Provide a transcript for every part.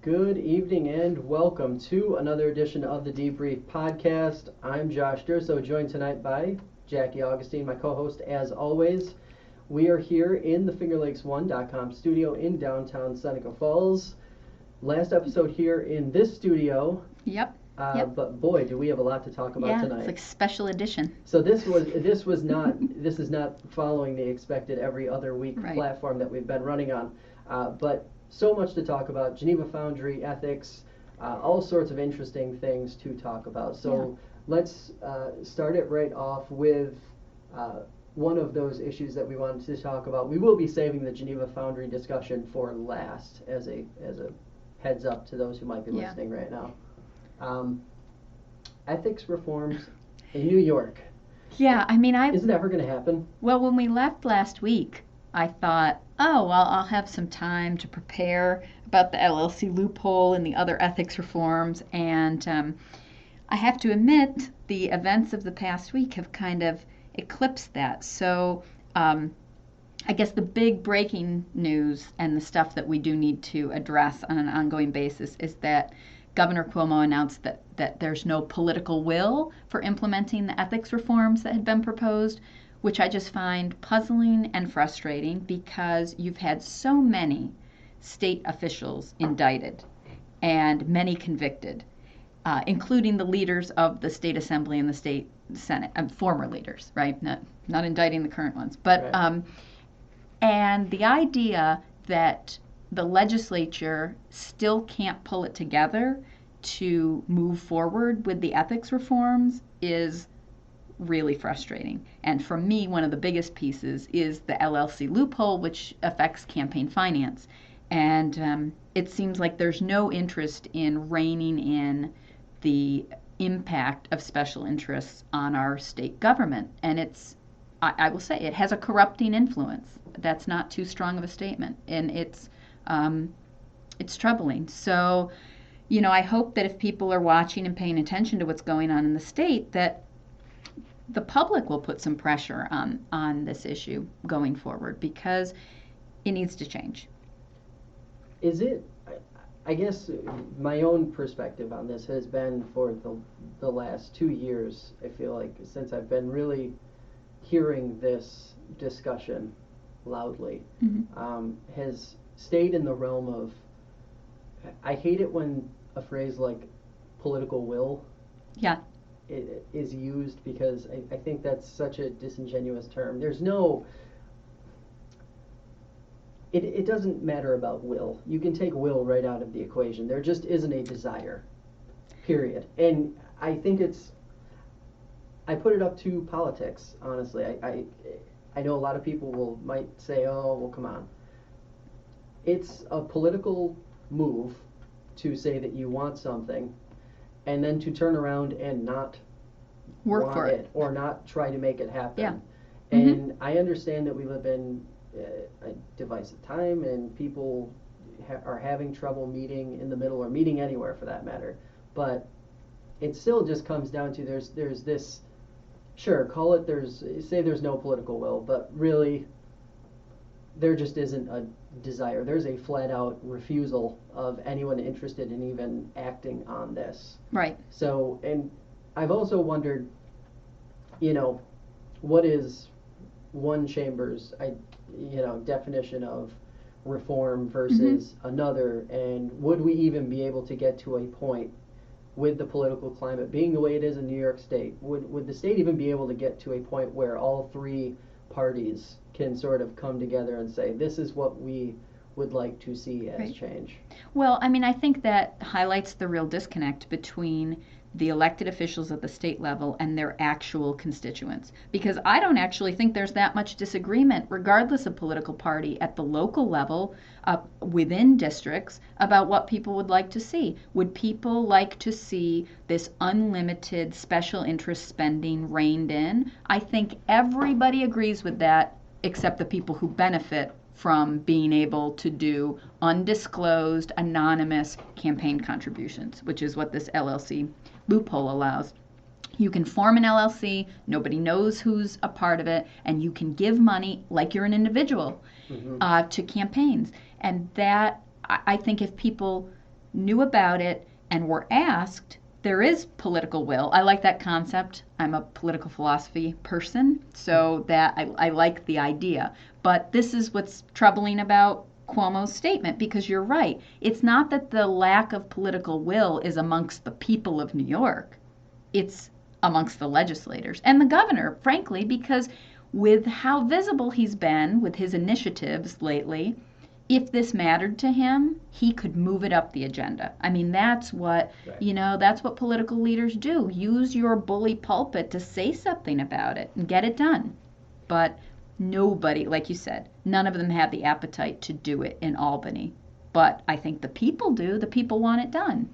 Good evening and welcome to another edition of the Debrief Podcast. I'm Josh Durso, joined tonight by Jackie Augustine, my co-host as always. We are here in the FingerLakes1.com studio in downtown Seneca Falls. Last episode here in this studio. Yep. But boy, do we have a lot to talk about tonight. It's like special edition. So this is not following the expected every other week platform that we've been running on. But so much to talk about. Geneva Foundry, ethics, all sorts of interesting things to talk about. So let's start it right off with one of those issues that we wanted to talk about. We will be saving the Geneva Foundry discussion for last as a heads up to those who might be listening right now. Ethics reforms in New York. Yeah, I mean, Isn't that ever going to happen? Well, when we left last week, I thought, I'll have some time to prepare about the LLC loophole and the other ethics reforms. And I have to admit, the events of the past week have kind of eclipsed that. So I guess the big breaking news and the stuff that we do need to address on an ongoing basis is that Governor Cuomo announced that there's no political will for implementing the ethics reforms that had been proposed, which I just find puzzling and frustrating because you've had so many state officials indicted and many convicted, including the leaders of the state assembly and the state senate, former leaders, right? Not indicting the current ones, but and the idea that the legislature still can't pull it together to move forward with the ethics reforms is really frustrating. And for me, one of the biggest pieces is the LLC loophole, which affects campaign finance. And it seems like there's no interest in reining in the impact of special interests on our state government. And I will say, it has a corrupting influence. That's not too strong of a statement. And it's troubling. So, I hope that if people are watching and paying attention to what's going on in the state, that the public will put some pressure on this issue going forward because it needs to change. Is it, I guess my own perspective on this has been for the last 2 years, I feel like, since I've been really hearing this discussion loudly, has stayed in the realm of, I hate it when a phrase like political will it is used because I think that's such a disingenuous term. There's no, it doesn't matter about will. You can take will right out of the equation. There just isn't a desire, period. And I think I put it up to politics, honestly. I know a lot of people might say, oh, well, come on. It's a political move to say that you want something and then to turn around and not work for it or not try to make it happen. Yeah. And I understand that we live in a divisive time and people are having trouble meeting in the middle or meeting anywhere for that matter. But it still just comes down to there's this, sure, call it say there's no political will, but really there just isn't a desire. There's a flat-out refusal of anyone interested in even acting on this. Right. So, and I've also wondered, what is one chamber's, definition of reform versus another, and would we even be able to get to a point with the political climate being the way it is in New York State? Would the state even be able to get to a point where all three parties can sort of come together and say, this is what we would like to see as change? Well, I mean, I think that highlights the real disconnect between the elected officials at the state level and their actual constituents. Because I don't actually think there's that much disagreement, regardless of political party, at the local level, within districts, about what people would like to see. Would people like to see this unlimited special interest spending reined in? I think everybody agrees with that, except the people who benefit from being able to do undisclosed, anonymous campaign contributions, which is what this LLC loophole allows. You can form an LLC, nobody knows who's a part of it, and you can give money like you're an individual to campaigns. And that, I think if people knew about it and were asked, there is political will. I like that concept. I'm a political philosophy person, so that I like the idea. But this is what's troubling about Cuomo's statement, because you're right. It's not that the lack of political will is amongst the people of New York. It's amongst the legislators and the governor, frankly, because with how visible he's been with his initiatives lately, if this mattered to him, he could move it up the agenda. I mean, that's what, that's what political leaders do. Use your bully pulpit to say something about it and get it done. But nobody, like you said, none of them have the appetite to do it in Albany. But I think the people do. The people want it done.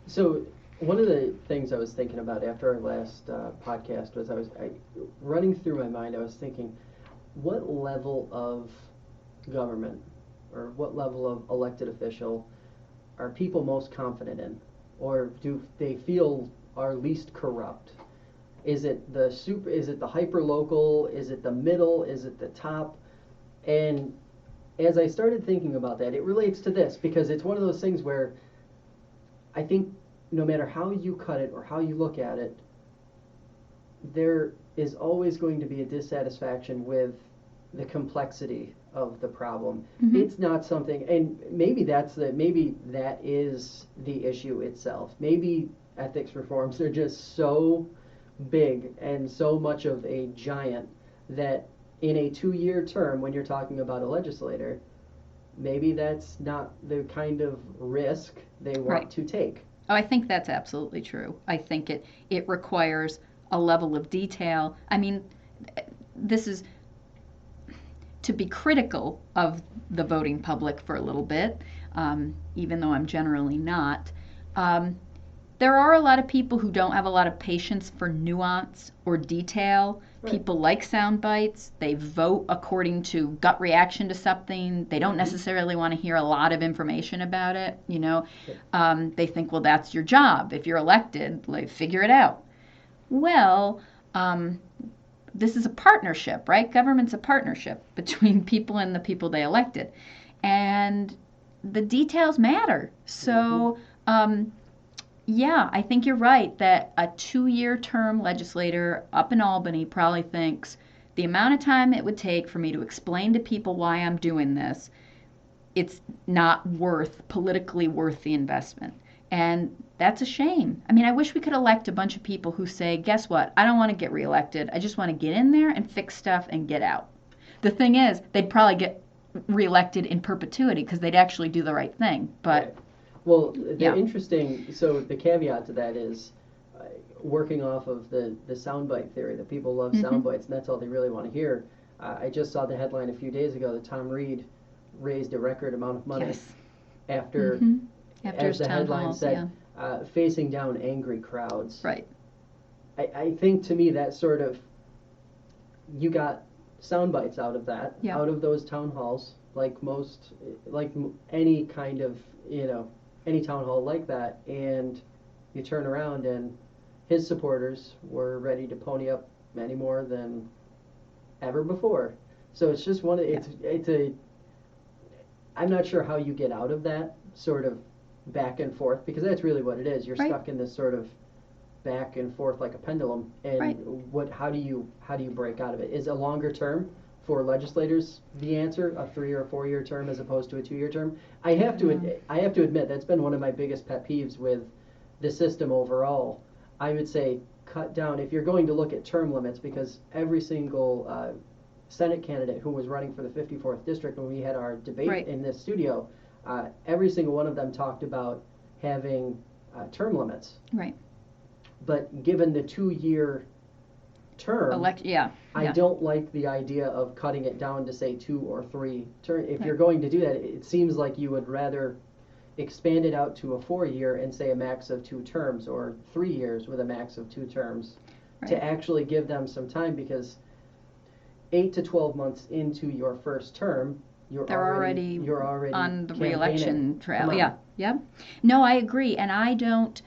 So one of the things I was thinking about after our last podcast was running through my mind, I was thinking, what level of government or what level of elected official are people most confident in? Or do they feel are least corrupt? Is it the hyper local? Is it the middle? Is it the top? And as I started thinking about that, it relates to this, because it's one of those things where I think no matter how you cut it or how you look at it, there is always going to be a dissatisfaction with the complexity of the problem. Mm-hmm. It's not something, and maybe that is the issue itself. Maybe ethics reforms are just so big and so much of a giant that in a 2-year term, when you're talking about a legislator, maybe that's not the kind of risk they want to take. Oh, I think that's absolutely true. I think it requires a level of detail. I mean, this is to be critical of the voting public for a little bit, even though I'm generally not. There are a lot of people who don't have a lot of patience for nuance or detail. Right. People like sound bites. They vote according to gut reaction to something. They don't necessarily want to hear a lot of information about it. They think, well, that's your job. If you're elected, figure it out. Well, this is a partnership, right? Government's a partnership between people and the people they elected. And the details matter. So, I think you're right that a 2-year term legislator up in Albany probably thinks the amount of time it would take for me to explain to people why I'm doing this, it's not politically worth the investment. And that's a shame. I mean, I wish we could elect a bunch of people who say, guess what? I don't want to get reelected. I just want to get in there and fix stuff and get out. The thing is, they'd probably get reelected in perpetuity because they'd actually do the right thing. But right. Well, the caveat to that is working off of the soundbite theory, that people love sound bites and that's all they really want to hear. I just saw the headline a few days ago that Tom Reed raised a record amount of money after as the headline said, facing down angry crowds. Right. I think to me that sort of, you got sound bites out of that, out of those town halls, like any kind of, any town hall like that, and you turn around and his supporters were ready to pony up many more than ever before. So it's just I'm not sure how you get out of that sort of back and forth, because that's really what it is. You're stuck in this sort of back and forth like a pendulum. And how do you break out of it? Is a longer term for legislators the answer, a 3 or 4 year term as opposed to a 2-year term? I have to admit that's been one of my biggest pet peeves with the system overall. I would say cut down, if you're going to look at term limits, because every single Senate candidate who was running for the 54th district when we had our debate in this studio, every single one of them talked about having term limits. Right. But given the 2-year term, I don't like the idea of cutting it down to say 2 or 3 terms. If you're going to do that, it seems like you would rather expand it out to a 4-year and say a max of 2 terms, or 3 years with a max of 2 terms, to actually give them some time, because 8 to 12 months into your first term, you're already on the re-election trail. Yeah. No, I agree, and I don't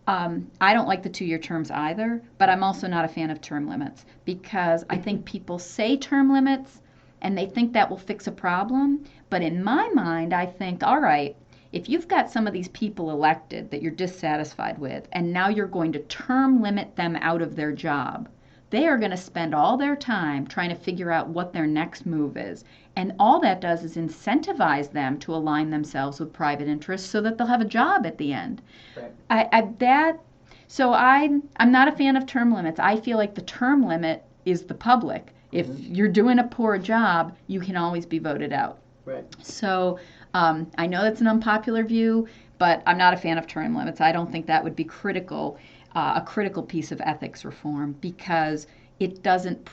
like the 2-year terms either, but I'm also not a fan of term limits, because I think people say term limits and they think that will fix a problem. But in my mind, I think, all right, if you've got some of these people elected that you're dissatisfied with, and now you're going to term limit them out of their job, they are going to spend all their time trying to figure out what their next move is. And all that does is incentivize them to align themselves with private interests so that they'll have a job at the end. Right. So I'm not a fan of term limits. I feel like the term limit is the public. If you're doing a poor job, you can always be voted out. Right. So I know that's an unpopular view, but I'm not a fan of term limits. I don't think that would be a critical piece of ethics reform, because it doesn't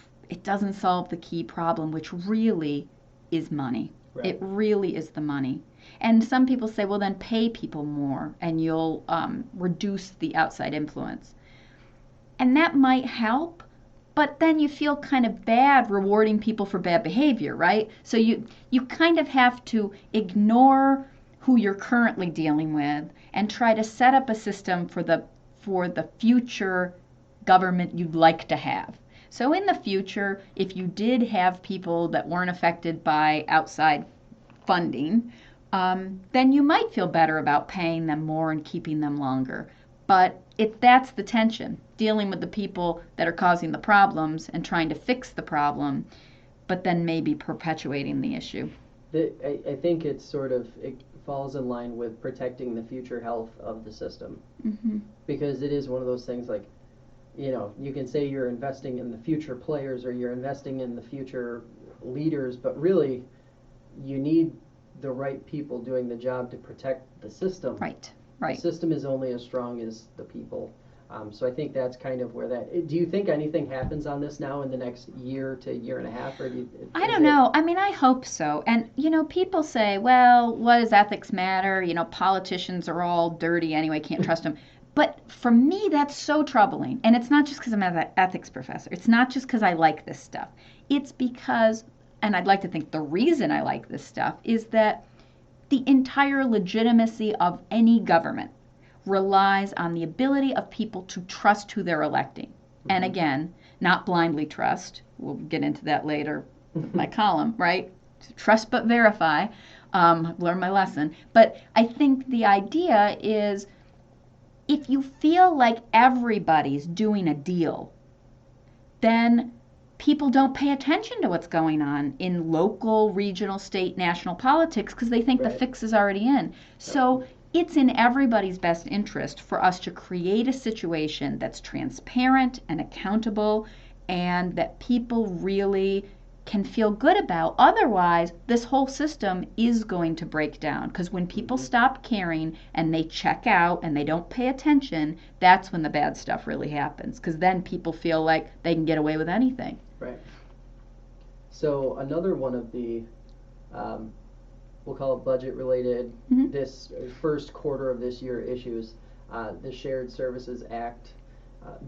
solve the key problem, which really is money. Right. It really is the money. And some people say, well, then pay people more and you'll reduce the outside influence. And that might help, but then you feel kind of bad rewarding people for bad behavior, right? So you kind of have to ignore who you're currently dealing with and try to set up a system for the future government you'd like to have. So in the future, if you did have people that weren't affected by outside funding, then you might feel better about paying them more and keeping them longer. But that's the tension, dealing with the people that are causing the problems and trying to fix the problem, but then maybe perpetuating the issue. I think it falls in line with protecting the future health of the system. Mm-hmm. Because it is one of those things like, you can say you're investing in the future players or you're investing in the future leaders, but really you need the right people doing the job to protect the system. Right. The system is only as strong as the people. So I think that's kind of where that. Do you think anything happens on this now in the next year to year and a half, or I don't know. I mean, I hope so. And people say, well, what does ethics matter? Politicians are all dirty anyway. Can't trust them. But for me, that's so troubling. And it's not just because I'm an ethics professor. It's not just because I like this stuff. It's because, and I'd like to think the reason I like this stuff, is that the entire legitimacy of any government relies on the ability of people to trust who they're electing. Mm-hmm. And again, not blindly trust. We'll get into that later in my column, right? Trust but verify. Learn my lesson. But I think the idea is, if you feel like everybody's doing a deal, then people don't pay attention to what's going on in local, regional, state, national politics because they think the fix is already in. So it's in everybody's best interest for us to create a situation that's transparent and accountable and that people really can feel good about. Otherwise, this whole system is going to break down, because when people stop caring and they check out and they don't pay attention, that's when the bad stuff really happens, because then people feel like they can get away with anything. Right. So another one of the, we'll call it budget-related, this first quarter of this year issues, the Shared Services Act,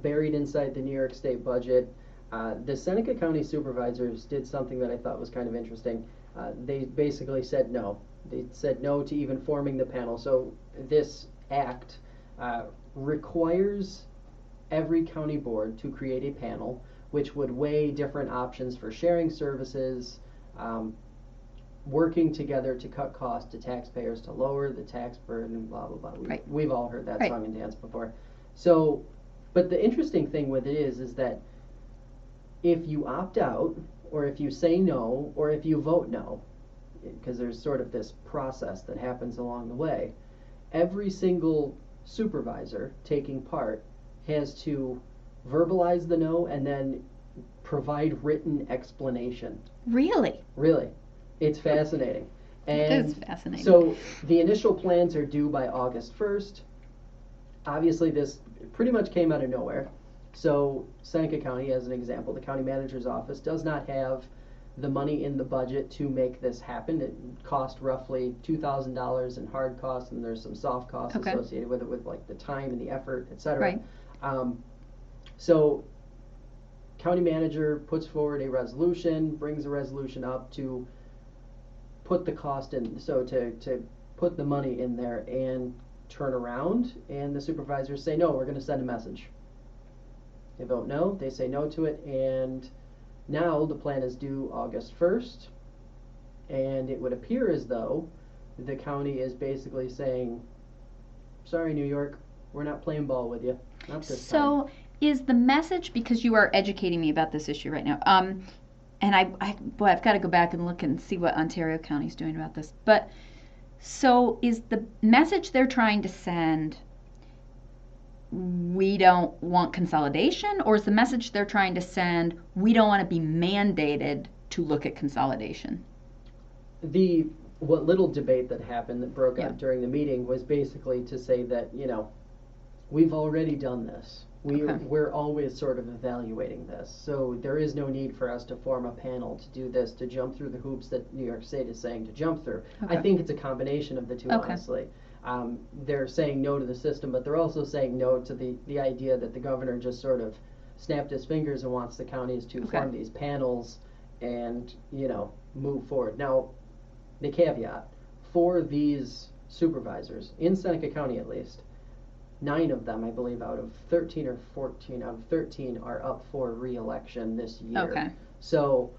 buried inside the New York State budget. The Seneca County supervisors did something that I thought was kind of interesting. They basically said no. They said no to even forming the panel. So this act requires every county board to create a panel which would weigh different options for sharing services, working together to cut costs to taxpayers, to lower the tax burden, blah, blah, blah. We've all heard that song and dance before. So, but the interesting thing with it is that if you opt out, or if you say no, or if you vote no, because there's sort of this process that happens along the way, every single supervisor taking part has to verbalize the no and then provide written explanation. Really? Really. It's fascinating. And it is fascinating. So the initial plans are due by August 1st. Obviously, this pretty much came out of nowhere. So Seneca County, as an example, the county manager's office does not have the money in the budget to make this happen. It cost roughly $2,000 in hard costs, and there's some soft costs associated with it, with like the time and the effort, etc. Right. So county manager puts forward a resolution, brings a resolution up to put the cost in, so to put the money in there and turn around, and the supervisors say, no, we're going to send a message. They vote no, they say no to it, and now the plan is due August 1st, and it would appear as though the county is basically saying, sorry, New York, we're not playing ball with you. Not this time. So is the message, because you are educating me about this issue right now, and I've got to go back and look and see what Ontario County's doing about this, but so is the message they're trying to send, we don't want consolidation, or is the message they're trying to send, we don't want to be mandated to look at consolidation? What little debate that happened that broke Yeah. out during the meeting was basically to say that, we've already done this. Okay. We're always sort of evaluating this. So there is no need for us to form a panel to do this, to jump through the hoops that New York State is saying to jump through. Okay. I think it's a combination of the two, Okay. honestly. They're saying no to the system, but they're also saying no to the idea that the governor just sort of snapped his fingers and wants the counties to Okay. form these panels and, move forward. Now, the caveat, for these supervisors, in Seneca County at least, 9 of them, I believe, out of 13 or 14 out of 13 are up for re-election this year. Okay. So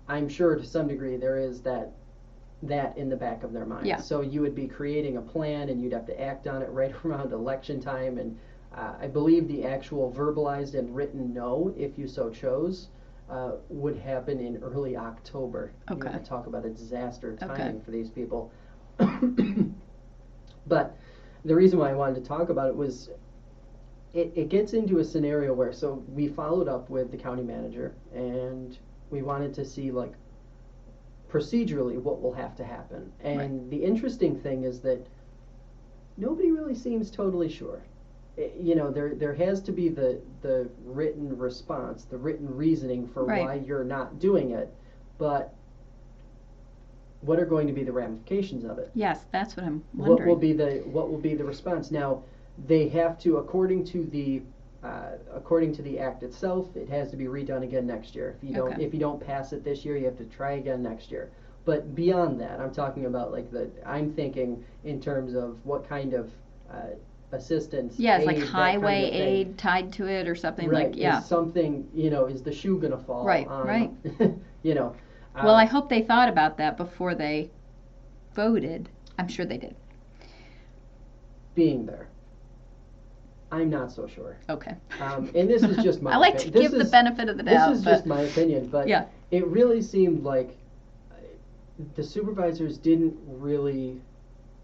I'm sure to some degree there is that in the back of their minds. Yeah. So you would be creating a plan and you'd have to act on it right around election time. And I believe the actual verbalized and written no, if you so chose, would happen in early October. Okay. You want to talk about a disaster timing Okay. for these people. But the reason why I wanted to talk about it was it gets into a scenario where, so we followed up with the county manager and we wanted to see, like, procedurally what will have to happen. And Right. the interesting thing is that nobody really seems totally sure. There has to be the written response, the written reasoning for Right. why you're not doing it, but what are going to be the ramifications of it? Yes, that's what I'm wondering. What will be the response? Now, they have to, according to the act itself, it has to be redone again next year. Okay. If you don't pass it this year, you have to try again next year. But beyond that, I'm talking about I'm thinking in terms of what kind of assistance. Yeah, it's like aid, that highway kind of thing. aid tied to it or something Right. like, yeah. Is something, is the shoe gonna fall? Right, on, right. Well, I hope they thought about that before they voted. I'm sure they did. being there, I'm not so sure. Okay. And this is just my I like to opinion. give the benefit of the doubt. This is just my opinion, but Yeah. it really seemed like the supervisors didn't really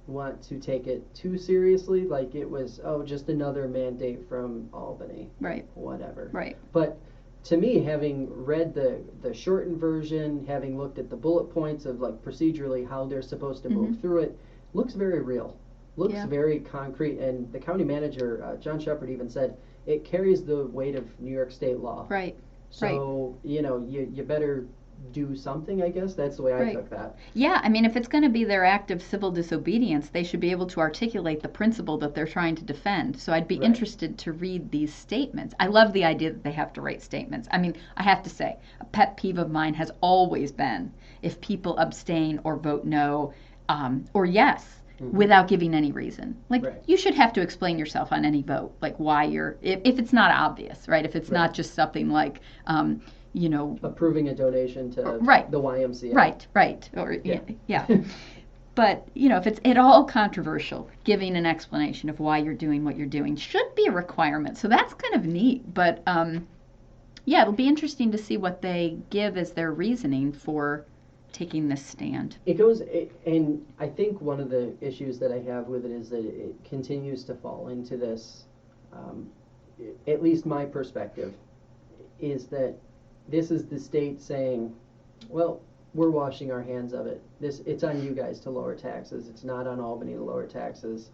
want to take it too seriously. Like it was, just another mandate from Albany. Right. Whatever. Right. But to me, having read the shortened version, having looked at the bullet points of like procedurally how they're supposed to move through it, looks very real. Looks Yeah. very concrete. And the county manager, John Shepard, even said it carries the weight of New York state law. Right. So, you better do something, I guess. That's the way I Right. took that. Yeah, I mean, if it's going to be their act of civil disobedience, they should be able to articulate the principle that they're trying to defend. So I'd be Right. interested to read these statements. I love the idea that they have to write statements. I mean, I have to say, a pet peeve of mine has always been if people abstain or vote no or yes without giving any reason. Like, Right. you should have to explain yourself on any vote, like why you're, if it's not obvious, right? If it's not just something like, Approving a donation to Right. the YMCA. Right. Or Yeah. yeah. But, if it's at all controversial, giving an explanation of why you're doing what you're doing should be a requirement. So that's kind of neat. But, it'll be interesting to see what they give as their reasoning for taking this stand. And I think one of the issues that I have with it is that it continues to fall into this, at least my perspective, is that this is the state saying, well, we're washing our hands of it. It's on you guys to lower taxes. It's not on Albany to lower taxes.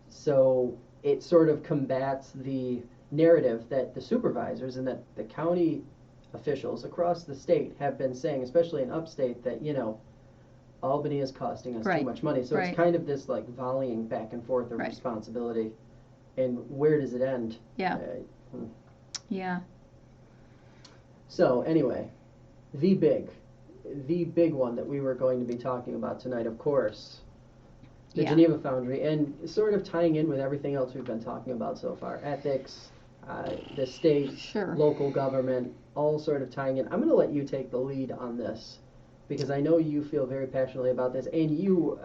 So it sort of combats the narrative that the supervisors and that the county officials across the state have been saying, especially in upstate, that, Albany is costing us Right. too much money. So Right. it's kind of this like volleying back and forth of Right. responsibility. And where does it end? Yeah. Yeah. So anyway, the big one that we were going to be talking about tonight, of course, the Yeah. Geneva Foundry, and sort of tying in with everything else we've been talking about so far, ethics, the state, Sure. local government, all sort of tying in. I'm going to let you take the lead on this because I know you feel very passionately about this, and you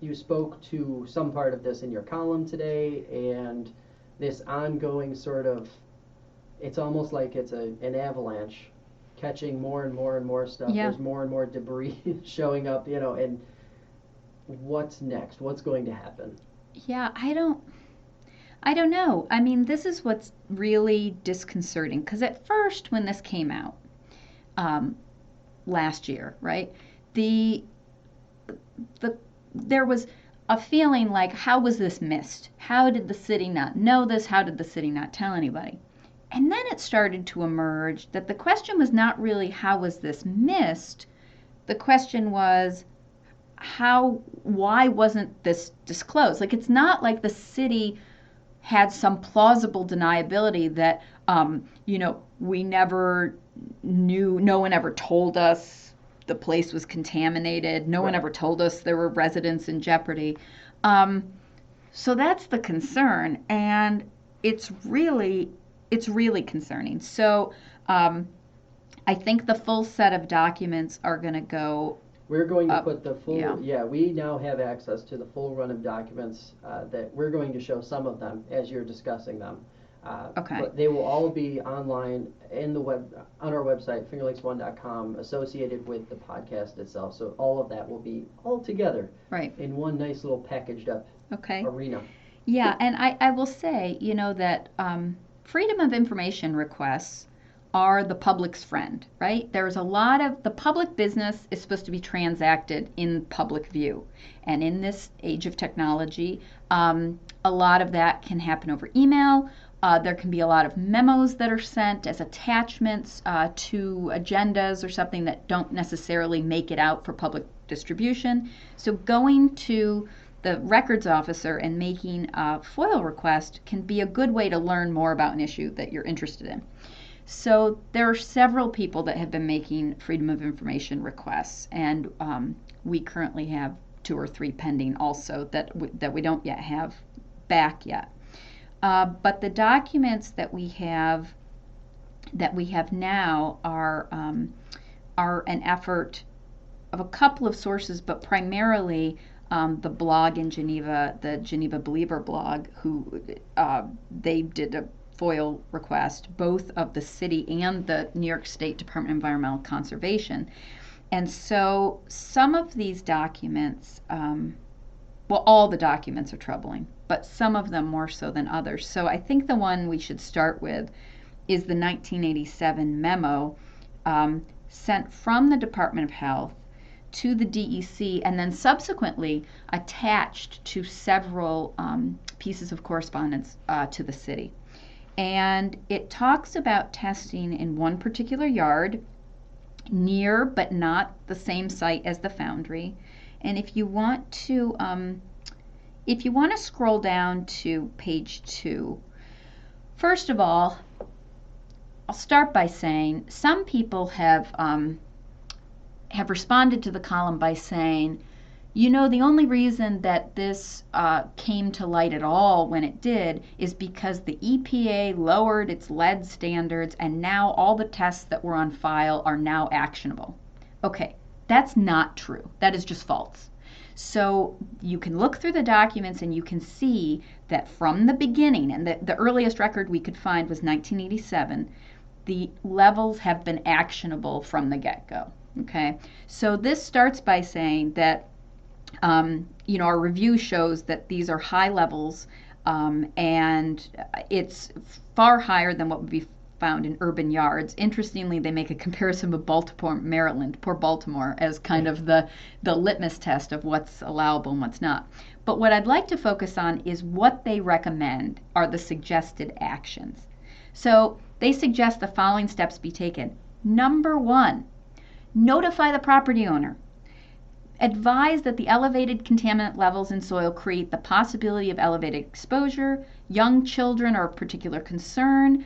you spoke to some part of this in your column today, and this ongoing sort of, it's almost like it's an avalanche catching more and more and more stuff. Yeah. There's more and more debris showing up, and what's next? What's going to happen? Yeah, I don't know. I mean, this is what's really disconcerting, because at first when this came out last year, right, there was a feeling like, how was this missed? How did the city not know this? How did the city not tell anybody? And then it started to emerge that the question was not really how was this missed? The question was, why wasn't this disclosed? Like, it's not like the city had some plausible deniability that, we never knew, no one ever told us the place was contaminated. No one ever told us there were residents in jeopardy. So that's the concern, and it's really concerning. So I think the full set of documents are going to go. We're going to up. put the full, we now have access to the full run of documents that we're going to show some of them as you're discussing them. Okay. But they will all be online on our website, fingerlakes1.com, associated with the podcast itself. So all of that will be all together in one nice little packaged up arena. Yeah, and I will say, that freedom of information requests are the public's friend, right? There's a lot of, the public business is supposed to be transacted in public view. And in this age of technology, a lot of that can happen over email. There can be a lot of memos that are sent as attachments to agendas or something that don't necessarily make it out for public distribution. So going to the records officer and making a FOIL request can be a good way to learn more about an issue that you're interested in. So there are several people that have been making freedom of information requests, and we currently have 2 or 3 pending also that we don't yet have back yet. But the documents that we have now are an effort of a couple of sources, but primarily the blog in Geneva, the Geneva Believer blog, who they did a FOIL request, both of the city and the New York State Department of Environmental Conservation. And so some of these documents, all the documents are troubling, but some of them more so than others. So I think the one we should start with is the 1987 memo sent from the Department of Health to the DEC and then subsequently attached to several pieces of correspondence to the city. And it talks about testing in one particular yard, near but not the same site as the foundry. And if you want to scroll down to page 2, first of all, I'll start by saying some people have responded to the column by saying, the only reason that this came to light at all when it did is because the EPA lowered its lead standards and now all the tests that were on file are now actionable. Okay, that's not true. That is just false. So you can look through the documents and you can see that from the beginning, and the earliest record we could find was 1987, the levels have been actionable from the get-go. Okay, so this starts by saying that our review shows that these are high levels, and it's far higher than what would be found in urban yards. Interestingly, they make a comparison with Baltimore, Maryland, poor Baltimore, as kind of the litmus test of what's allowable and what's not. But what I'd like to focus on is what they recommend are the suggested actions. So they suggest the following steps be taken. Number 1, notify the property owner. Advise that the elevated contaminant levels in soil create the possibility of elevated exposure. Young children are of particular concern.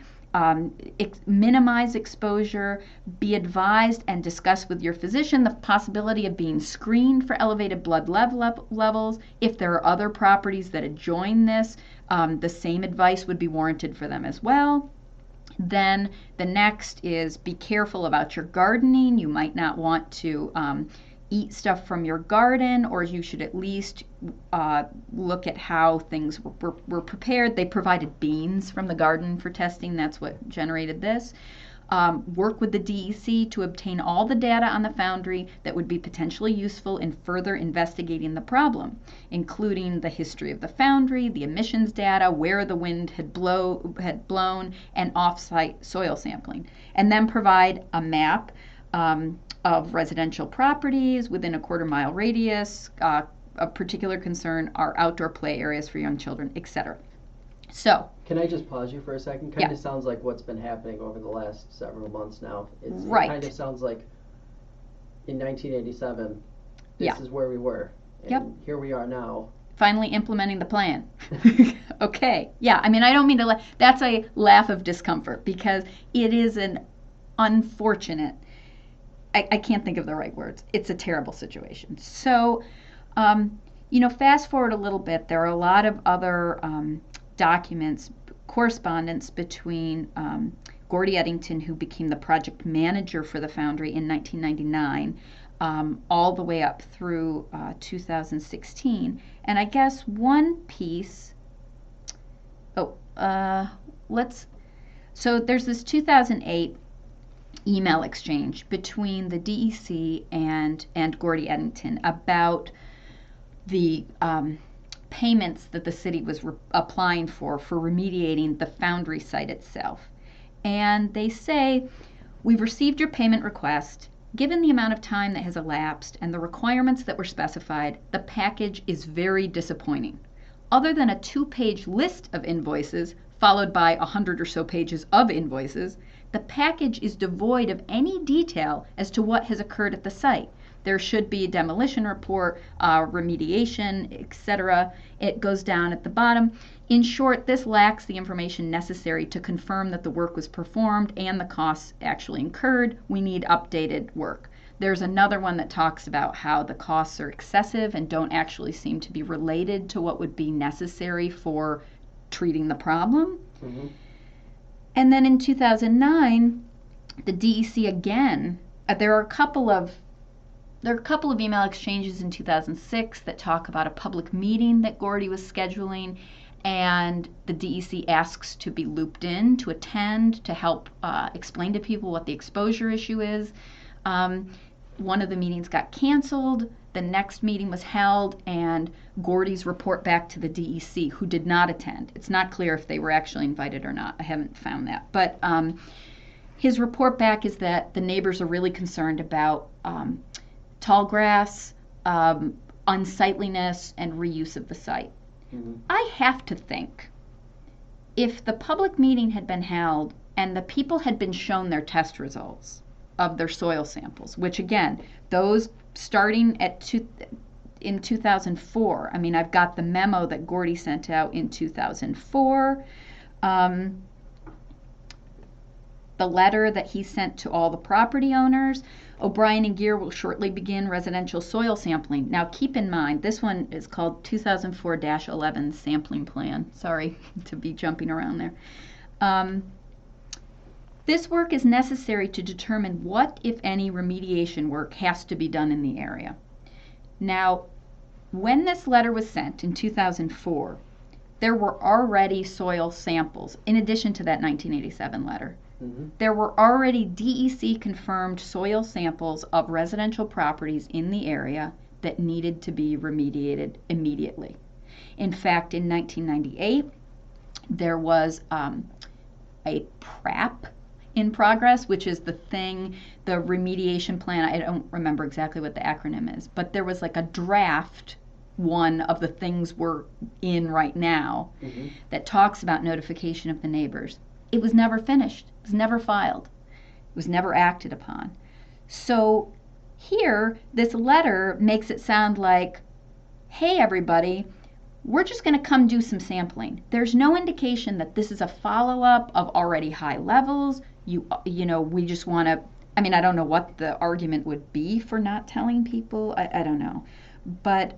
Minimize exposure. Be advised and discuss with your physician the possibility of being screened for elevated blood levels. If there are other properties that adjoin this, the same advice would be warranted for them as well. Then the next is be careful about your gardening. You might not want to eat stuff from your garden, or you should at least look at how things were prepared. They provided beans from the garden for testing. That's what generated this. Work with the DEC to obtain all the data on the foundry that would be potentially useful in further investigating the problem, including the history of the foundry, the emissions data, where the wind had blown, and off-site soil sampling. And then provide a map of residential properties within a quarter-mile radius. Of particular concern are outdoor play areas for young children, etc. So, can I just pause you for a second? Kind of sounds like what's been happening over the last several months now. It kind of sounds like in 1987, this is where we were. And here we are now. Finally implementing the plan. Okay. Yeah, I mean, I don't mean to that's a laugh of discomfort, because it is an unfortunate, I can't think of the right words. It's a terrible situation. So, fast forward a little bit, there are a lot of other documents, correspondence between Gordy Eddington, who became the project manager for the foundry in 1999, all the way up through 2016. And I guess one piece, so there's this 2008 email exchange between the DEC and Gordy Eddington about the payments that the city was applying for remediating the foundry site itself. And they say, we've received your payment request. Given the amount of time that has elapsed and the requirements that were specified, the package is very disappointing. Other than a 2-page list of invoices, followed by 100 or so pages of invoices, the package is devoid of any detail as to what has occurred at the site. There should be a demolition report, remediation, etc. It goes down at the bottom. In short, this lacks the information necessary to confirm that the work was performed and the costs actually incurred. We need updated work. There's another one that talks about how the costs are excessive and don't actually seem to be related to what would be necessary for treating the problem. Mm-hmm. And then in 2009, the DEC again, there are a couple of email exchanges in 2006 that talk about a public meeting that Gordy was scheduling, and the DEC asks to be looped in to attend to help explain to people what the exposure issue is. One of the meetings got canceled. The next meeting was held, and Gordy's report back to the DEC, who did not attend. It's not clear if they were actually invited or not. I haven't found that. But his report back is that the neighbors are really concerned about tall grass, unsightliness, and reuse of the site. Mm-hmm. I have to think, if the public meeting had been held and the people had been shown their test results of their soil samples, which again, those starting in 2004, I mean, I've got the memo that Gordy sent out in 2004, the letter that he sent to all the property owners. O'Brien and Gear will shortly begin residential soil sampling. Now keep in mind, this one is called 2004-11 sampling plan. Sorry to be jumping around there. This work is necessary to determine what, if any, remediation work has to be done in the area. Now, when this letter was sent in 2004, there were already soil samples, in addition to that 1987 letter. Mm-hmm. There were already DEC-confirmed soil samples of residential properties in the area that needed to be remediated immediately. In fact, in 1998, there was a PRAP in progress, which is the remediation plan. I don't remember exactly what the acronym is, but there was like a draft one of the things we're in right now, mm-hmm. that talks about notification of the neighbors. It was never finished. It was never filed. It was never acted upon. So here, this letter makes it sound like, hey, everybody, we're just going to come do some sampling. There's no indication that this is a follow-up of already high levels. We just want to, I mean, I don't know what the argument would be for not telling people. I don't know. But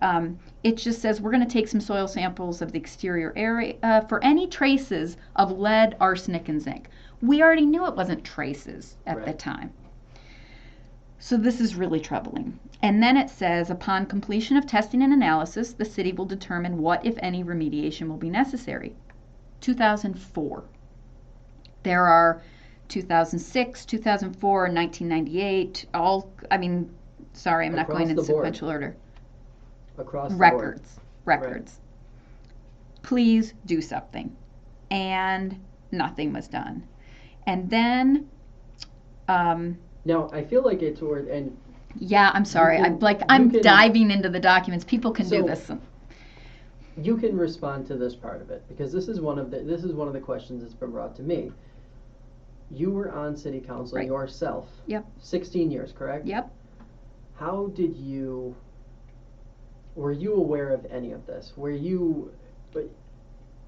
it just says we're going to take some soil samples of the exterior area for any traces of lead, arsenic, and zinc. We already knew it wasn't traces at the time. So this is really troubling. And then it says, upon completion of testing and analysis, the city will determine what, if any, remediation will be necessary. 2004. There are 2006, 2004, 1998, sorry, I'm not going in sequential order. Across the board. Records. Right. Please do something. And nothing was done. And then... now, I feel like it's toward... and yeah, I'm sorry. I'm diving into the documents. People can do this. You can respond to this part of it, because this is one of the questions that's been brought to me. You were on city council yourself. Yep. 16 years, correct? Yep. How were you aware of any of this?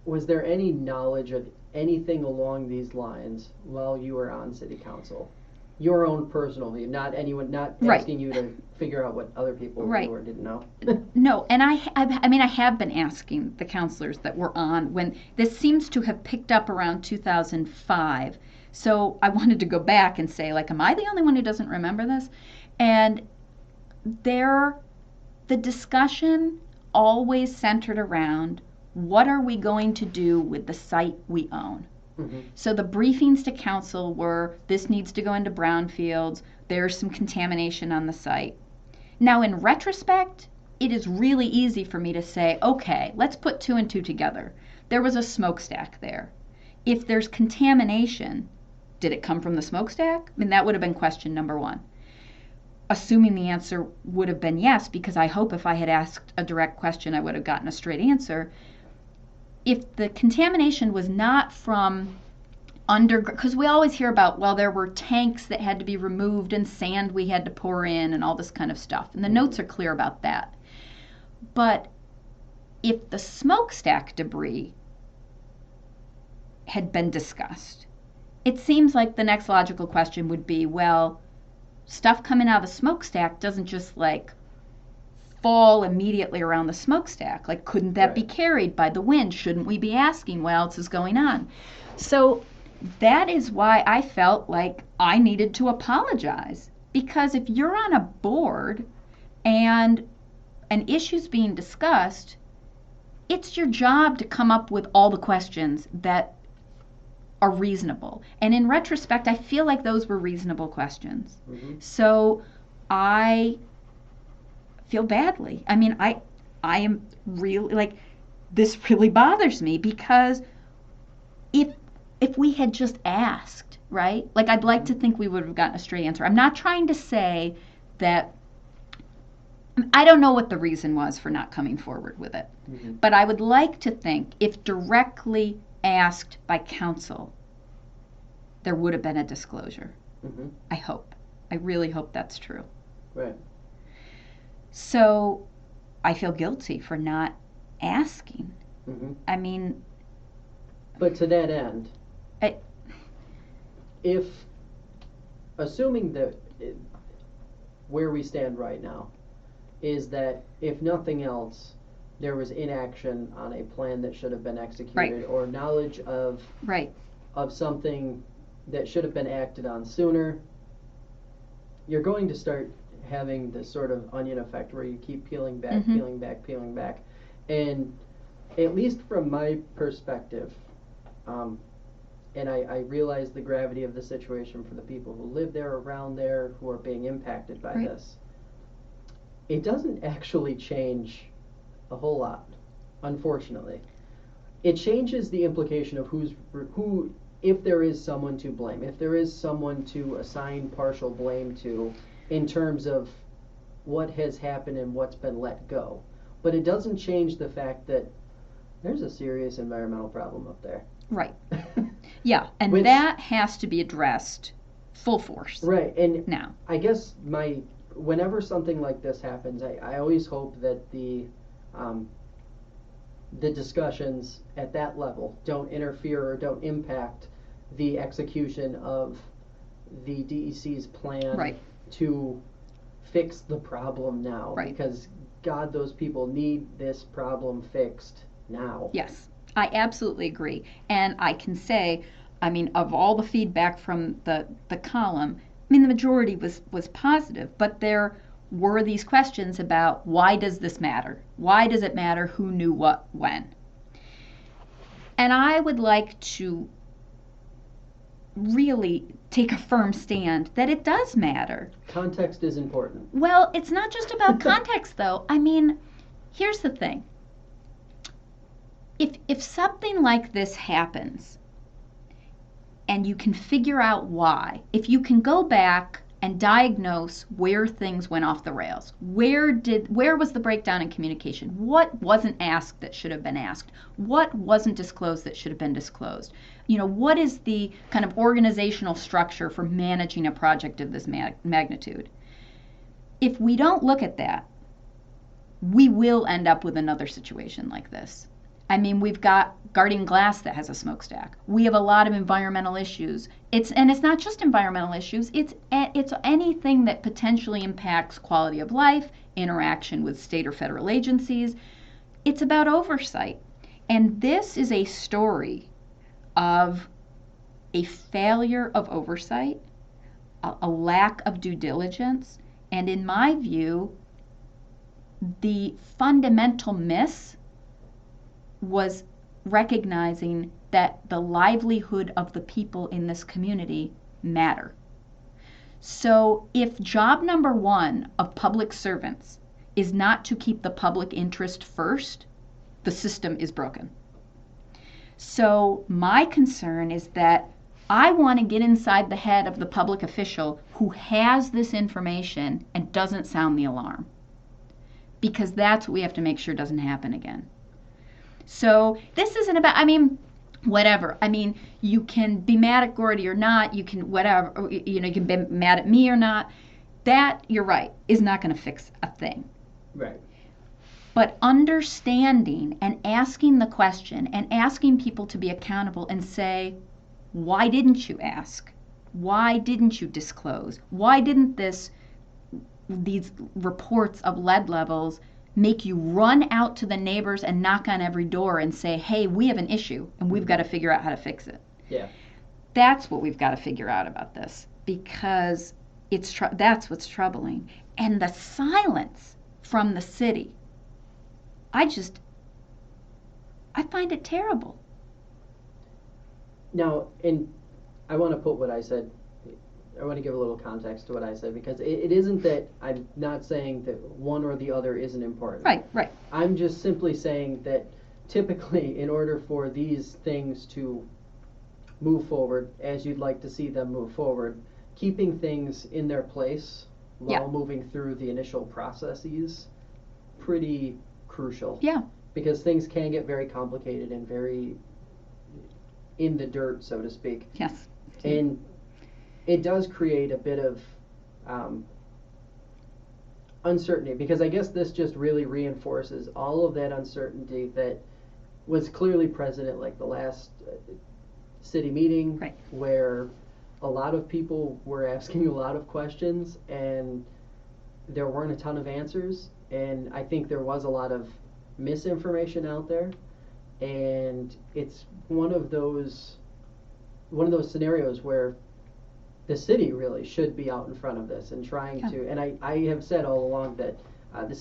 Was there any knowledge of anything along these lines while you were on city council? Your own personal view, not asking you to figure out what other people knew or didn't know. No, and I have been asking the counselors that were on when this seems to have picked up around 2005. So I wanted to go back and say, am I the only one who doesn't remember this? And the discussion always centered around, what are we going to do with the site we own? Mm-hmm. So the briefings to council were, this needs to go into brownfields, there's some contamination on the site. Now in retrospect, it is really easy for me to say, okay, let's put 2 and 2 together. There was a smokestack there. If there's contamination, did it come from the smokestack? That would have been question number 1. Assuming the answer would have been yes, because I hope if I had asked a direct question, I would have gotten a straight answer. If the contamination was not from because we always hear about, there were tanks that had to be removed and sand we had to pour in and all this kind of stuff. And the notes are clear about that. But if the smokestack debris had been discussed, it seems like the next logical question would be, stuff coming out of the smokestack doesn't just fall immediately around the smokestack. Couldn't that be carried by the wind? Shouldn't we be asking what else is going on? So that is why I felt like I needed to apologize. Because if you're on a board and an issue's being discussed, it's your job to come up with all the questions that are reasonable. And in retrospect, I feel like those were reasonable questions. Mm-hmm. So I feel badly. I am really, this really bothers me, because if we had just asked, right? I'd like to think we would have gotten a straight answer. I'm not trying to say that, I don't know what the reason was for not coming forward with it. Mm-hmm. But I would like to think if directly asked by council, there would have been a disclosure. Mm-hmm. I hope. I really hope that's true. Right. So I feel guilty for not asking. Mm-hmm. But to that end, if, assuming that where we stand right now is that, if nothing else, there was inaction on a plan that should have been executed, or knowledge of something that should have been acted on sooner, you're going to start having this sort of onion effect where you keep peeling back, mm-hmm. peeling back. And at least from my perspective, and I realize the gravity of the situation for the people who live there, around there, who are being impacted by this, it doesn't actually change a whole lot, unfortunately. It changes the implication of who, if there is someone to blame, if there is someone to assign partial blame to, in terms of what has happened and what's been let go. But it doesn't change the fact that there's a serious environmental problem up there. Right. Yeah, and that has to be addressed full force. Right, and now, I guess whenever something like this happens, I always hope that the discussions at that level don't interfere or don't impact the execution of the DEC's plan to fix the problem now. Right. Because, God, those people need this problem fixed now. Yes, I absolutely agree. And I can say, of all the feedback from the column, mean, the majority was positive, but there were these questions about why does this matter? Why does it matter who knew what when? And I would like to really take a firm stand that it does matter. Context is important. Well, it's not just about context, though. I mean, here's the thing. If something like this happens, and you can figure out why, if you can go back and diagnose where things went off the rails, where was the breakdown in communication, what wasn't asked that should have been asked, what wasn't disclosed that should have been disclosed, what is the kind of organizational structure for managing a project of this magnitude. If we don't look at that, we will end up with another situation like this. I mean, we've got Guardian Glass that has a smokestack. We have a lot of environmental issues. It's not just environmental issues. It's anything that potentially impacts quality of life, interaction with state or federal agencies. It's about oversight. And this is a story of a failure of oversight, a lack of due diligence, and in my view, the fundamental miss was recognizing that the livelihood of the people in this community matter. So if job number one of public servants is not to keep the public interest first, the system is broken. So my concern is that I want to get inside the head of the public official who has this information and doesn't sound the alarm, because that's what we have to make sure doesn't happen again. So this isn't about, whatever. You can be mad at Gordy or not. You can whatever. You can be mad at me or not. That, you're right, is not going to fix a thing. Right. But understanding and asking the question and asking people to be accountable and say, why didn't you ask? Why didn't you disclose? Why didn't these reports of lead levels make you run out to the neighbors and knock on every door and say, hey, we have an issue and we've got to figure out how to fix it? Yeah. That's what we've got to figure out about this, because that's what's troubling. And the silence from the city, I find it terrible. Now, and I want to put what I said, I want to give a little context to what I said, because it isn't that I'm not saying that one or the other isn't important. Right. I'm just simply saying that typically in order for these things to move forward as you'd like to see them move forward, keeping things in their place while moving through the initial processes, pretty crucial. Yeah. Because things can get very complicated and very in the dirt, so to speak. Yes. And it does create a bit of uncertainty, because I guess this just really reinforces all of that uncertainty that was clearly present at like the last city meeting, right, where a lot of people were asking a lot of questions and there weren't a ton of answers, and I think there was a lot of misinformation out there, and it's one of those scenarios where the city really should be out in front of this and trying to, and I have said all along that the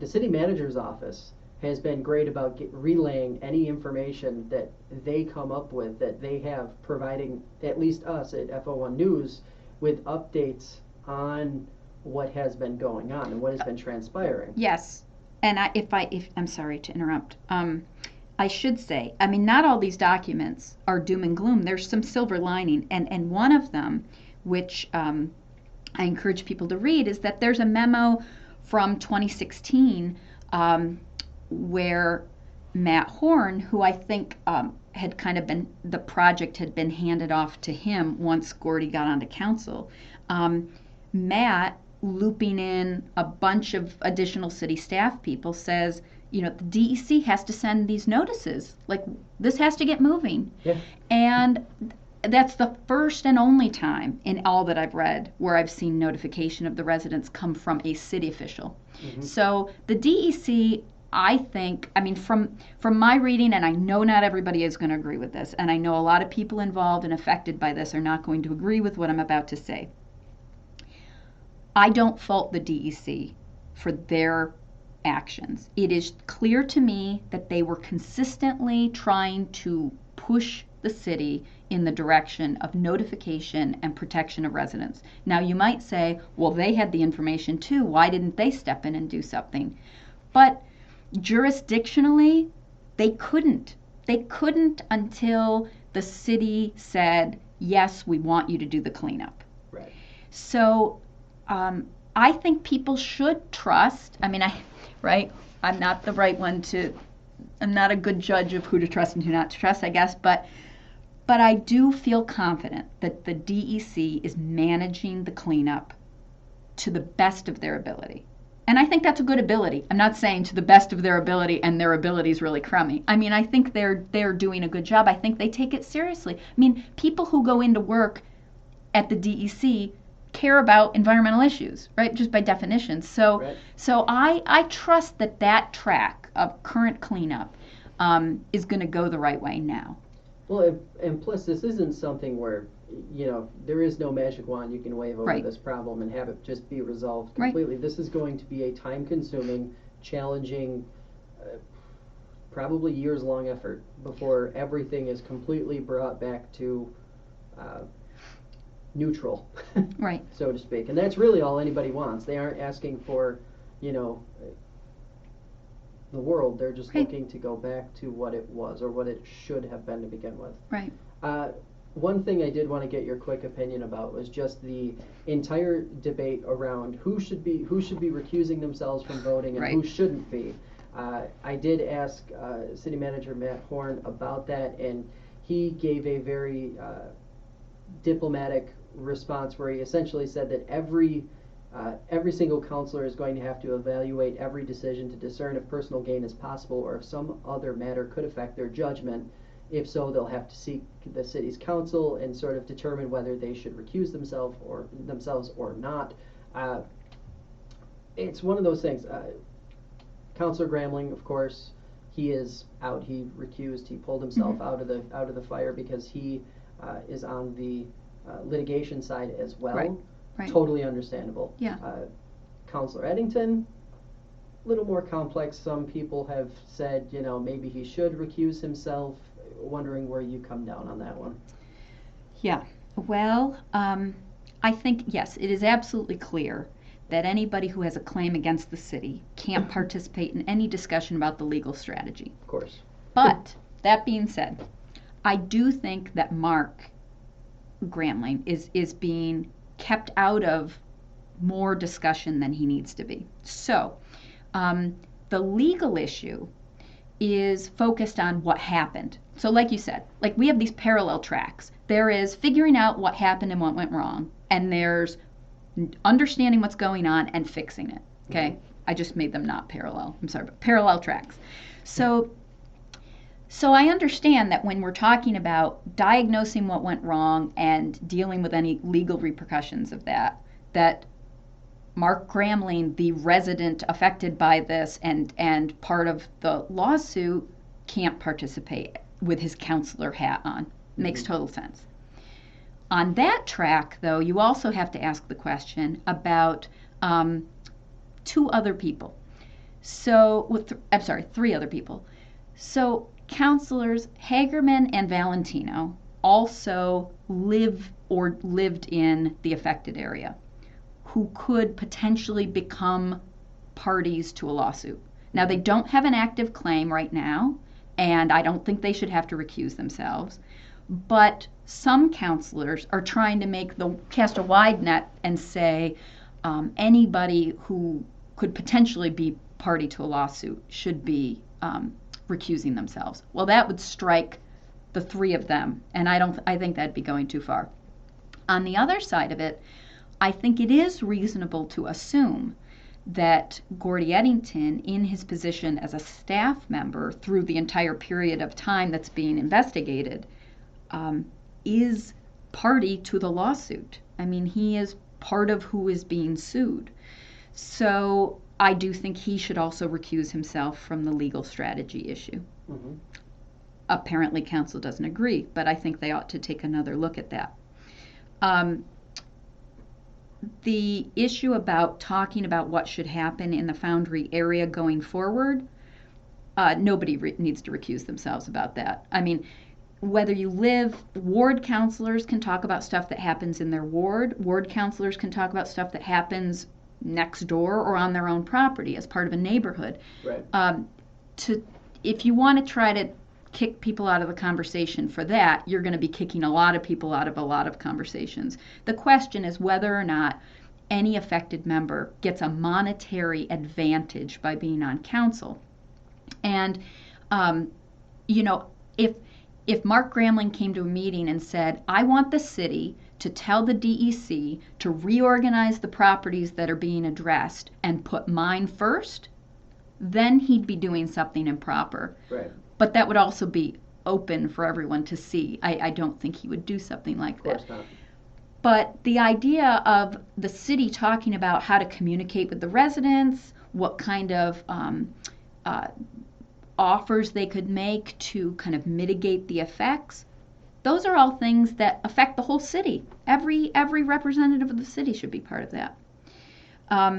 city manager's office has been great about relaying any information that they come up with, that they have, providing at least us at FO1 News with updates on what has been going on and what has been transpiring. Yes, and if I'm sorry to interrupt, I should say, not all these documents are doom and gloom. There's some silver lining, and one of them, which I encourage people to read, is that there's a memo from 2016 where Matt Horn, who I think had kind of been, the project had been handed off to him once Gordy got onto council, Matt, looping in a bunch of additional city staff people, says, the DEC has to send these notices. Like, this has to get moving. Yeah. And that's the first and only time in all that I've read where I've seen notification of the residents come from a city official. Mm-hmm. So the DEC, I think, from my reading, and I know not everybody is going to agree with this, and I know a lot of people involved and affected by this are not going to agree with what I'm about to say. I don't fault the DEC for their actions. It is clear to me that they were consistently trying to push the city in the direction of notification and protection of residents. Now, you might say, well, they had the information too. Why didn't they step in and do something? But jurisdictionally, they couldn't. They couldn't until the city said, yes, we want you to do the cleanup. Right. So I think people should trust. I mean, I'm not the right one I'm not a good judge of who to trust and who not to trust, I guess, but I do feel confident that the DEC is managing the cleanup to the best of their ability. And I think that's a good ability. I'm not saying to the best of their ability and their ability is really crummy. I mean, I think they're doing a good job. I think they take it seriously. I mean, people who go into work at the DEC care about environmental issues, right? Just by definition. So, right. So I trust that track of current cleanup is going to go the right way now. Well, and plus, this isn't something where, there is no magic wand you can wave over right. this problem and have it just be resolved completely. Right. This is going to be a time-consuming, challenging, probably years-long effort before everything is completely brought back to neutral, right, so to speak. And that's really all anybody wants. They aren't asking for, the world. They're just right. looking to go back to what it was or what it should have been to begin with. Right. One thing I did want to get your quick opinion about was just the entire debate around who should be recusing themselves from voting and right. who shouldn't be. I did ask City Manager Matt Horn about that, and he gave a very diplomatic response where he essentially said that every single counselor is going to have to evaluate every decision to discern if personal gain is possible or if some other matter could affect their judgment. If so, they'll have to seek the city's council and sort of determine whether they should recuse themselves or not. It's one of those things. Councilor Gramling, of course, he is out. He recused. He pulled himself mm-hmm. out of the fire because he is on the litigation side as well. Right. Right. Totally understandable. Yeah. Councilor Eddington, a little more complex. Some people have said, maybe he should recuse himself. Wondering where you come down on that one. Yeah. Well, I think, yes, it is absolutely clear that anybody who has a claim against the city can't participate in any discussion about the legal strategy. Of course. But, that being said, I do think that Mark Gramling is being kept out of more discussion than he needs to be. So, the legal issue is focused on what happened. So like you said, like we have these parallel tracks. There is figuring out what happened and what went wrong, and there's understanding what's going on and fixing it. Okay? Mm-hmm. I just made them not parallel. I'm sorry, but parallel tracks. So I understand that when we're talking about diagnosing what went wrong and dealing with any legal repercussions of that Mark Gramling, the resident affected by this and part of the lawsuit, can't participate with his counselor hat on. Makes total sense. On that track, though, you also have to ask the question about three other people. So, counselors Hagerman and Valentino also lived in the affected area, who could potentially become parties to a lawsuit. Now, they don't have an active claim right now, and I don't think they should have to recuse themselves. But some counselors are trying to cast a wide net and say anybody who could potentially be party to a lawsuit should be recusing themselves. Well, that would strike the three of them, and I think that'd be going too far. On the other side of it, I think it is reasonable to assume that Gordy Eddington, in his position as a staff member through the entire period of time that's being investigated, is party to the lawsuit. I mean, he is part of who is being sued. So I do think he should also recuse himself from the legal strategy issue. Mm-hmm. Apparently, council doesn't agree, but I think they ought to take another look at that. the issue about talking about what should happen in the Foundry area going forward, nobody needs to recuse themselves about that. I mean, whether you live, ward counselors can talk about stuff that happens in their ward counselors can talk about stuff that happens next door or on their own property as part of a neighborhood. Right. If you want to try to kick people out of the conversation for that, you're going to be kicking a lot of people out of a lot of conversations. The question is whether or not any affected member gets a monetary advantage by being on council. And, if Mark Gramling came to a meeting and said, I want the city to tell the DEC to reorganize the properties that are being addressed and put mine first, then he'd be doing something improper. Right. But that would also be open for everyone to see. I don't think he would do something like that. Of course not. But the idea of the city talking about how to communicate with the residents, what kind of offers they could make to kind of mitigate the effects, those are all things that affect the whole city. Every representative of the city should be part of that.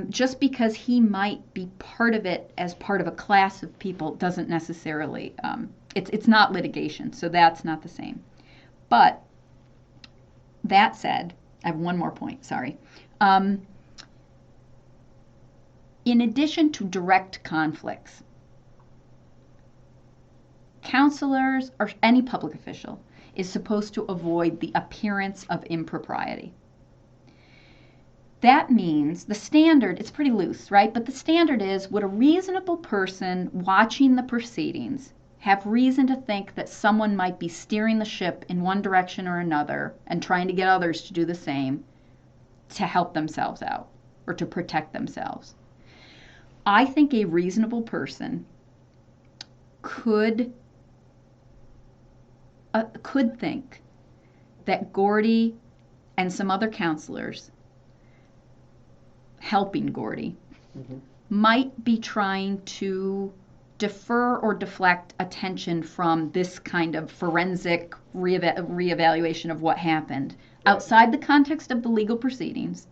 Just because he might be part of it as part of a class of people doesn't necessarily, it's not litigation, so that's not the same. But that said, I have one more point, sorry. In addition to direct conflicts, counselors or any public official is supposed to avoid the appearance of impropriety. That means the standard, it's pretty loose, right? But the standard is, would a reasonable person watching the proceedings have reason to think that someone might be steering the ship in one direction or another and trying to get others to do the same to help themselves out or to protect themselves? I think a reasonable person could think that Gordy and some other counselors helping Gordy might be trying to defer or deflect attention from this kind of forensic reevaluation of what happened outside the context of the legal proceedings,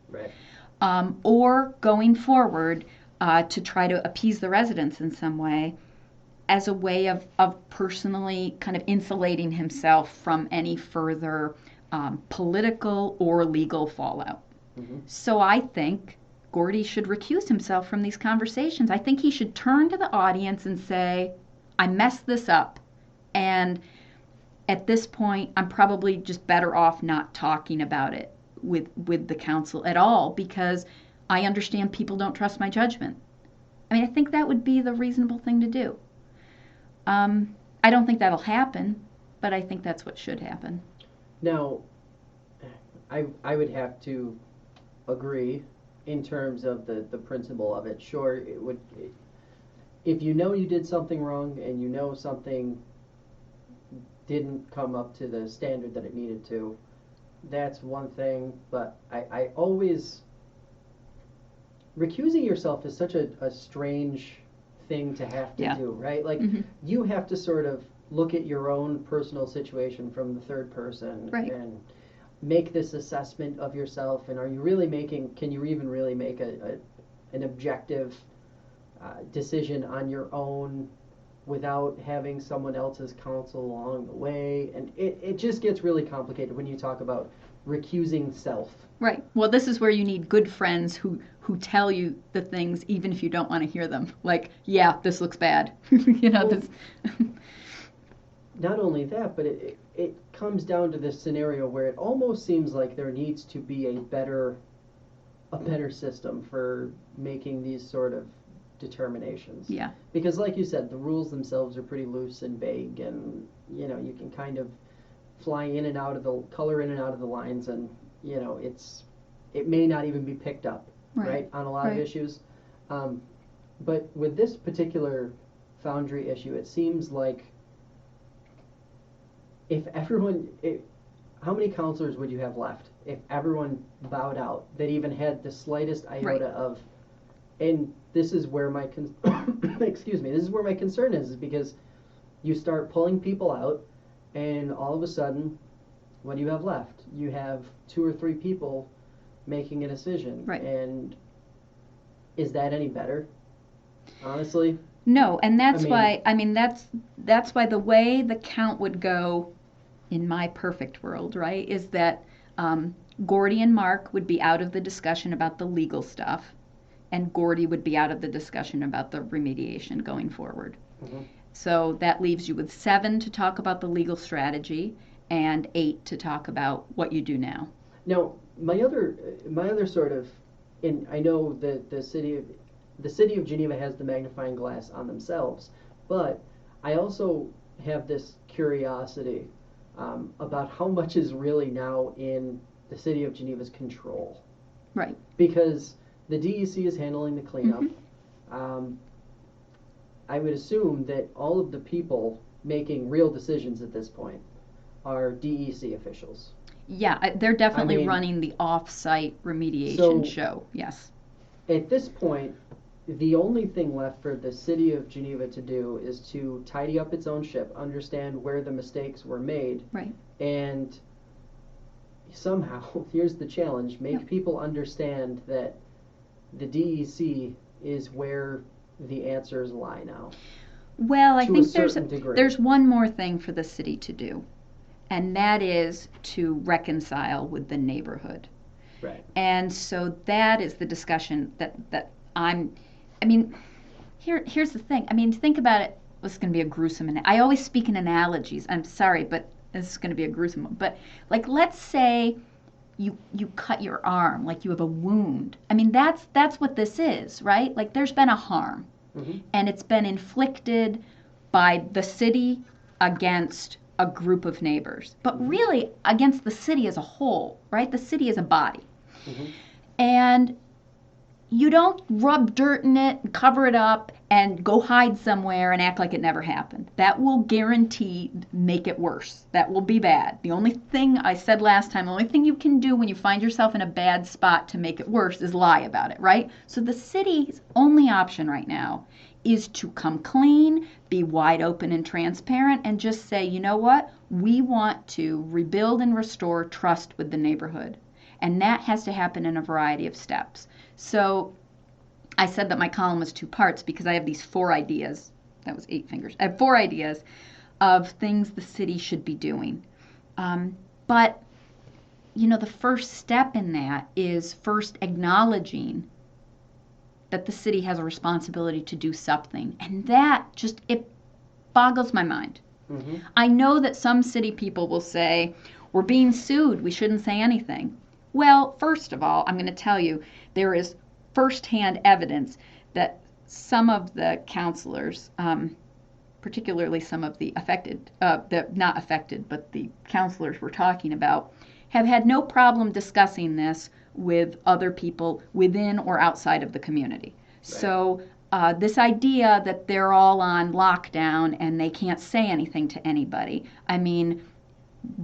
or going forward to try to appease the residents in some way as a way of personally kind of insulating himself from any further political or legal fallout. So I think Gordy should recuse himself from these conversations. I think he should turn to the audience and say, I messed this up, and at this point, I'm probably just better off not talking about it with the council at all, because I understand people don't trust my judgment. I mean, I think that would be the reasonable thing to do. I don't think that'll happen, but I think that's what should happen. Now, I would have to agree in terms of the principle of it. Sure, it would. If you know you did something wrong and you know something didn't come up to the standard that it needed to, that's one thing. But I always, recusing yourself is such a strange thing to have to do, right? Like, you have to sort of look at your own personal situation from the third person and make this assessment of yourself, and can you even really make an objective decision on your own without having someone else's counsel along the way? And it just gets really complicated when you talk about recusing self. Right. Well, this is where you need good friends who tell you the things even if you don't want to hear them. Like, yeah, this looks bad. This. Not only that, but it comes down to this scenario where it almost seems like there needs to be a better system for making these sort of determinations. Yeah. Because like you said, the rules themselves are pretty loose and vague, and you can kind of fly in and out of the lines, and it may not even be picked up right on a lot of issues. But with this particular Foundry issue, it seems like how many counselors would you have left if everyone bowed out that even had the slightest iota of, and this is where my this is where my concern is because you start pulling people out, and all of a sudden, what do you have left? You have 2 or 3 people making a decision. Right. And is that any better? Honestly? No, and that's why the way the count would go in my perfect world, right, is that Gordy and Mark would be out of the discussion about the legal stuff, and Gordy would be out of the discussion about the remediation going forward. Mm-hmm. So that leaves you with 7 to talk about the legal strategy and 8 to talk about what you do now. Now, my other sort of, and I know that the city of Geneva has the magnifying glass on themselves, but I also have this curiosity about how much is really now in the city of Geneva's control. Right. Because the DEC is handling the cleanup. Mm-hmm. I would assume that all of the people making real decisions at this point are DEC officials. Yeah, they're definitely running the off-site remediation show, yes. At this point, the only thing left for the city of Geneva to do is to tidy up its own ship, understand where the mistakes were made, right, and somehow, here's the challenge, make people understand that the DEC is where the answers lie now. Well, I think there's one more thing for the city to do, and that is to reconcile with the neighborhood. Right. And so that is the discussion here's the thing. Think about it. This is going to be a gruesome. I always speak in analogies. I'm sorry, but this is going to be a gruesome one. But like, let's say you cut your arm, like you have a wound. That's what this is, right? Like there's been a harm, mm-hmm. and it's been inflicted by the city against a group of neighbors, but really against the city as a whole, right? The city is a body. Mm-hmm. And you don't rub dirt in it and cover it up and go hide somewhere and act like it never happened. That will guaranteed make it worse. That will be bad. The only thing I said last time, the only thing you can do when you find yourself in a bad spot to make it worse is lie about it, right? So the city's only option right now is to come clean, be wide open and transparent, and just say, you know what? We want to rebuild and restore trust with the neighborhood. And that has to happen in a variety of steps. So I said that my column was 2 parts because I have these 4 ideas. That was 8 fingers. I have 4 ideas of things the city should be doing. But, the first step in that is first acknowledging that the city has a responsibility to do something. And that it boggles my mind. Mm-hmm. I know that some city people will say, we're being sued, we shouldn't say anything. Well, first of all, I'm going to tell you, there is firsthand evidence that some of the counselors, particularly some of the not affected, but the counselors we're talking about, have had no problem discussing this with other people within or outside of the community. Right. So this idea that they're all on lockdown and they can't say anything to anybody,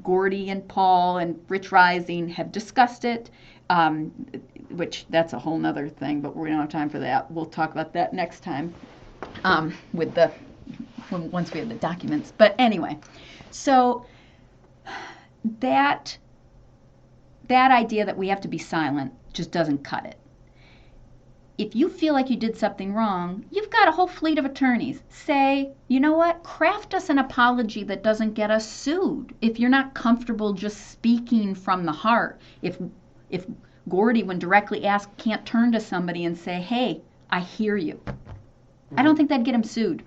Gordy and Paul and Rich Rising have discussed it, which that's a whole nother thing, but we don't have time for that. We'll talk about that next time once we have the documents. But anyway, so that idea that we have to be silent just doesn't cut it. If you feel like you did something wrong, you've got a whole fleet of attorneys. Say, you know what? Craft us an apology that doesn't get us sued. If you're not comfortable just speaking from the heart, if Gordy, when directly asked, can't turn to somebody and say, hey, I hear you. Mm-hmm. I don't think that'd get him sued.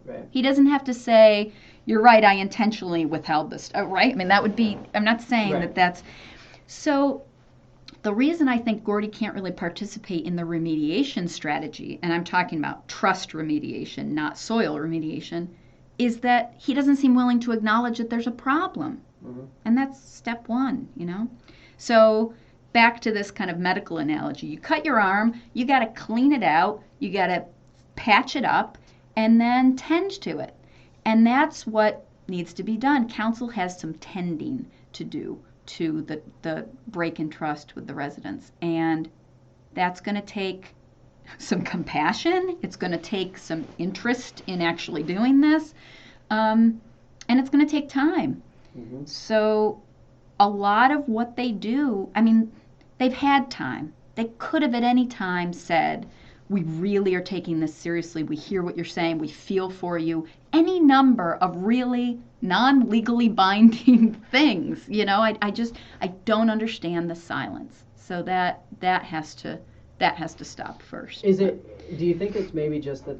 Right. He doesn't have to say, you're right, I intentionally withheld this. Right? That would be, I'm not saying right. that's... So the reason I think Gordy can't really participate in the remediation strategy, and I'm talking about trust remediation, not soil remediation, is that he doesn't seem willing to acknowledge that there's a problem. Mm-hmm. And that's step 1, So back to this kind of medical analogy. You cut your arm, you got to clean it out, you got to patch it up, and then tend to it. And that's what needs to be done. Council has some tending to do to the break in trust with the residents. And that's going to take some compassion. It's going to take some interest in actually doing this. And it's going to take time. Mm-hmm. So a lot of what they do, They've had time. They could have at any time said, we really are taking this seriously. We hear what you're saying. We feel for you. Any number of really non-legally binding things. You know, I don't understand the silence. So that has to stop first. Do you think it's maybe just that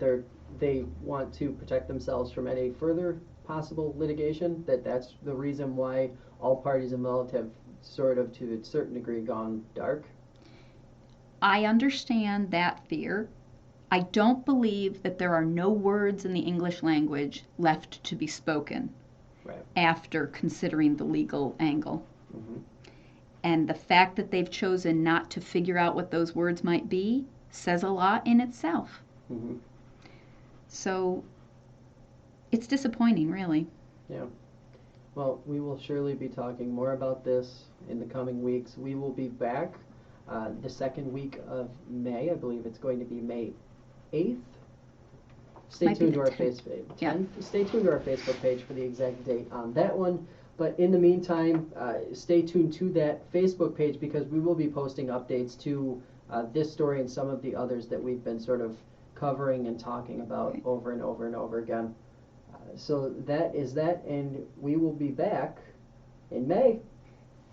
they want to protect themselves from any further possible litigation? That's the reason why all parties involved have sort of, to a certain degree, gone dark? I understand that fear. I don't believe that there are no words in the English language left to be spoken after considering the legal angle. Mm-hmm. And the fact that they've chosen not to figure out what those words might be says a lot in itself. Mm-hmm. So it's disappointing, really. Yeah. Well, we will surely be talking more about this in the coming weeks. We will be back the second week of May. I believe it's going to be May 8th. Stay tuned to our Facebook. Stay tuned to our Facebook page for the exact date on that one. But in the meantime, stay tuned to that Facebook page because we will be posting updates to this story and some of the others that we've been sort of covering and talking about over and over and over again. So that is that, and we will be back in May.